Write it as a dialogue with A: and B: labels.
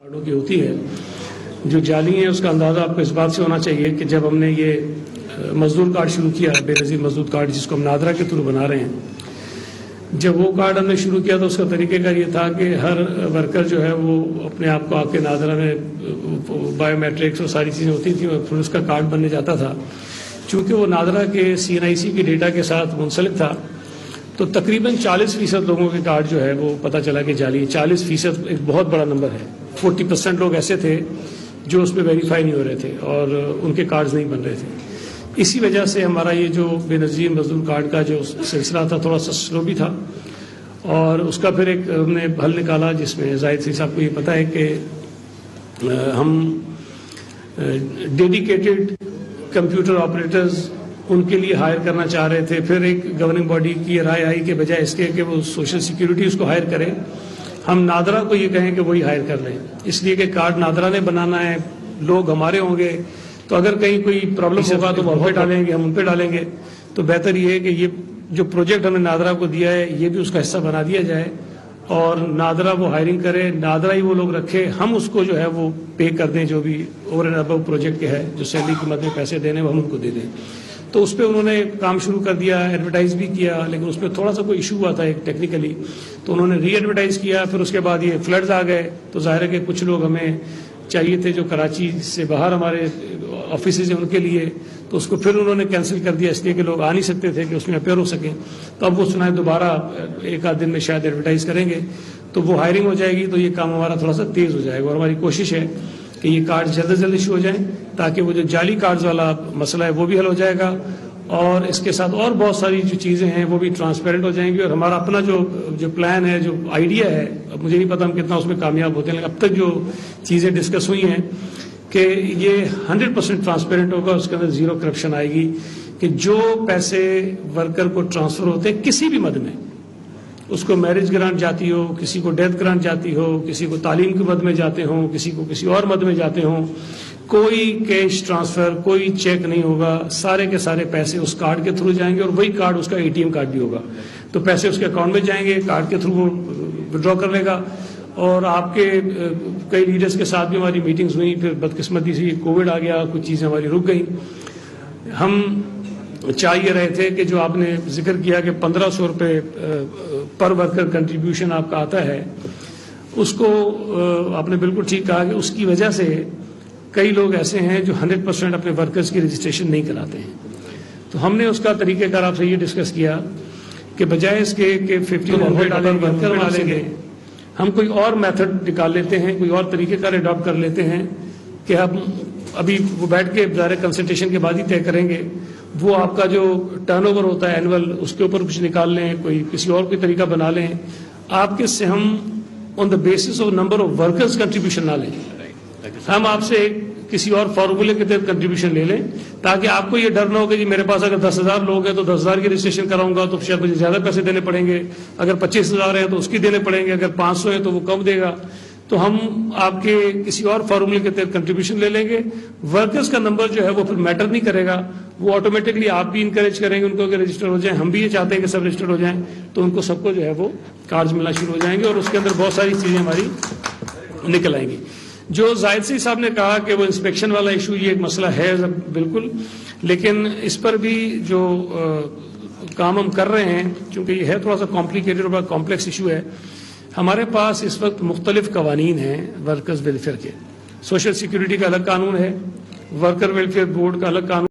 A: کارڈوں کی ہوتی ہے جو جعلی ہیں، اس کا اندازہ آپ کو اس بات سے ہونا چاہیے کہ جب ہم نے یہ مزدور کارڈ شروع کیا، بے نظیر مزدور کارڈ جس کو ہم نادرا کے تھرو بنا رہے ہیں، جب وہ کارڈ ہم نے شروع کیا تو اس کا طریقہ کار یہ تھا کہ ہر ورکر جو ہے وہ اپنے آپ کو آ کے نادرا میں بایو میٹرکس اور ساری چیزیں ہوتی تھیں اور پھر اس کا کارڈ بننے جاتا تھا۔ چونکہ وہ نادرا کے CNIC کی ڈیٹا کے ساتھ منسلک تھا تو تقریباً 40% لوگوں کے کارڈ جو ہے وہ پتہ چلا کہ جعلی 40% ایک بہت بڑا نمبر ہے۔ 40% لوگ ایسے تھے جو اس پہ ویریفائی نہیں ہو رہے تھے اور ان کے کارڈز نہیں بن رہے تھے۔ اسی وجہ سے ہمارا یہ جو بے نظیر مزدور کارڈ کا جو سلسلہ تھا تھوڑا سا سلو بھی تھا، اور اس کا پھر ایک ہم نے حل نکالا جس میں زاہد سی صاحب کو یہ پتہ ہے کہ ہم ڈیڈیکیٹڈ کمپیوٹر آپریٹرز ان کے لیے ہائر کرنا چاہ رہے تھے۔ پھر ایک گورننگ باڈی کی رائے آئی کہ بجائے اس کے کہ وہ سوشل سیکیورٹی اس کو ہائر کرے، ہم نادرا کو یہ کہیں کہ وہی ہائر کر لیں، اس لیے کہ کارڈ نادرا نے بنانا ہے، لوگ ہمارے ہوں گے، تو اگر کہیں کوئی پرابلم ہوگا تو وہ ہم پہ ڈالیں گے، ہم ان پہ ڈالیں گے۔ تو بہتر یہ ہے کہ یہ جو پروجیکٹ ہم نے نادرا کو دیا ہے یہ بھی اس کا حصہ بنا دیا جائے اور نادرا وہ ہائرنگ کرے، نادرا ہی وہ لوگ رکھے، ہم اس کو جو ہے وہ پے کر دیں جو بھی اوور اینڈ ابو پروجیکٹ کے ہے، جو سیلری کی مد میں پیسے دینے وہ ہم ان کو دے دیں۔ تو اس پہ انہوں نے کام شروع کر دیا، ایڈورٹائز بھی کیا، لیکن اس پہ تھوڑا سا کوئی ایشو ہوا تھا ایک ٹیکنیکلی، تو انہوں نے ری ایڈورٹائز کیا۔ پھر اس کے بعد یہ فلڈز آ گئے تو ظاہر ہے کہ کچھ لوگ ہمیں چاہیے تھے جو کراچی سے باہر ہمارے آفیسز ہیں ان کے لیے، تو اس کو پھر انہوں نے کینسل کر دیا اس لیے کہ لوگ آ نہیں سکتے تھے کہ اس میں اپیئر ہو سکیں۔ تو اب وہ سنا ہے دوبارہ ایک آدھ دن میں شاید ایڈورٹائز کریں گے تو وہ ہائرنگ ہو جائے گی، تو یہ کام ہمارا تھوڑا سا تیز ہو جائے گا، اور ہماری کوشش ہے کہ یہ کارڈ جلد از جلد ایشو ہو جائیں تاکہ وہ جو جعلی کارڈز والا مسئلہ ہے وہ بھی حل ہو جائے گا، اور اس کے ساتھ اور بہت ساری جو چیزیں ہیں وہ بھی ٹرانسپیرنٹ ہو جائیں گی۔ اور ہمارا اپنا جو پلان ہے، جو آئیڈیا ہے، اب مجھے نہیں پتا ہم کتنا اس میں کامیاب ہوتے ہیں، لیکن اب تک جو چیزیں ڈسکس ہوئی ہیں کہ یہ 100% ٹرانسپیرنٹ ہوگا، اس کے اندر زیرو کرپشن آئے گی، کہ جو پیسے ورکر کو ٹرانسفر ہوتے ہیں کسی بھی مد میں، اس کو میرج گرانٹ جاتی ہو، کسی کو ڈیتھ گرانٹ جاتی ہو، کسی کو تعلیم کے مد میں جاتے ہوں، کسی کو کسی اور مد میں جاتے ہوں، کوئی کیش ٹرانسفر، کوئی چیک نہیں ہوگا، سارے کے سارے پیسے اس کارڈ کے تھرو جائیں گے، اور وہی کارڈ اس کا ATM کارڈ بھی ہوگا، تو پیسے اس کے اکاؤنٹ میں جائیں گے، کارڈ کے تھرو وہ وڈرا کر لے گا۔ اور آپ کے کئی لیڈرز کے ساتھ بھی ہماری میٹنگز ہوئی، پھر بدقسمتی سے کووڈ آ گیا، کچھ چیزیں ہماری رک گئیں۔ ہم چاہ یہ رہے تھے کہ جو آپ نے ذکر کیا کہ 1500 روپے پر ورکر کنٹریبیوشن آپ کا آتا ہے، اس کو آپ نے بالکل ٹھیک کہا کہ اس کی وجہ سے کئی لوگ ایسے ہیں جو 100% اپنے ورکرز کی رجسٹریشن نہیں کراتے ہیں۔ تو ہم نے اس کا طریقہ کار آپ سے یہ ڈسکس کیا کہ بجائے اس کے کہ 1500 ڈالر ورکر بنا لیں گے، ہم کوئی اور میتھڈ نکال لیتے ہیں، کوئی اور طریقہ کار اڈاپٹ کر لیتے ہیں کہ ہم ابھی وہ بیٹھ کے ظاہر کنسلٹیشن کے بعد ہی طے کریں گے، وہ آپ کا جو ٹرن اوور ہوتا ہے اینول اس کے اوپر کچھ نکال لیں، کوئی کسی اور کوئی طریقہ بنا لیں، آپ کے سے ہم on the basis of number of workers contribution نہ لیں، ہم آپ سے کسی اور فارمولے کے تحت کنٹریبیوشن لے لیں، تاکہ آپ کو یہ ڈر نہ ہو کہ جی میرے پاس اگر 10,000 لوگ ہیں تو 10,000 کی رجسٹریشن کراؤں گا تو شاید مجھے زیادہ پیسے دینے پڑیں گے، اگر 25,000 ہیں تو اس کی دینے پڑیں گے، اگر 500 ہیں تو وہ کم دے گا۔ تو ہم آپ کے کسی اور فارمولے کے تحت کنٹریبیوشن لے لیں گے، ورکرز کا نمبر جو ہے وہ پھر میٹر نہیں کرے گا، وہ آٹومیٹکلی آپ بھی انکریج کریں گے ان کو کہ رجسٹر ہو جائیں، ہم بھی یہ چاہتے ہیں کہ سب رجسٹر ہو جائیں، تو ان کو سب کو جو ہے وہ کارڈز ملنا شروع ہو جائیں گے، اور اس کے اندر بہت ساری چیزیں ہماری نکل آئیں گی۔ جو زاہد سی صاحب نے کہا کہ وہ انسپیکشن والا ایشو یہ ایک مسئلہ ہے بالکل، لیکن اس پر بھی جو کام ہم کر رہے ہیں، چونکہ یہ ہے تھوڑا سا کمپلیکیٹڈ اور بڑا کمپلیکس ایشو ہے، ہمارے پاس اس وقت مختلف قوانین ہیں ورکرز ویلفیئر کے۔ سوشل سیکیورٹی کا الگ قانون ہے، ورکر ویلفیئر بورڈ کا الگ قانون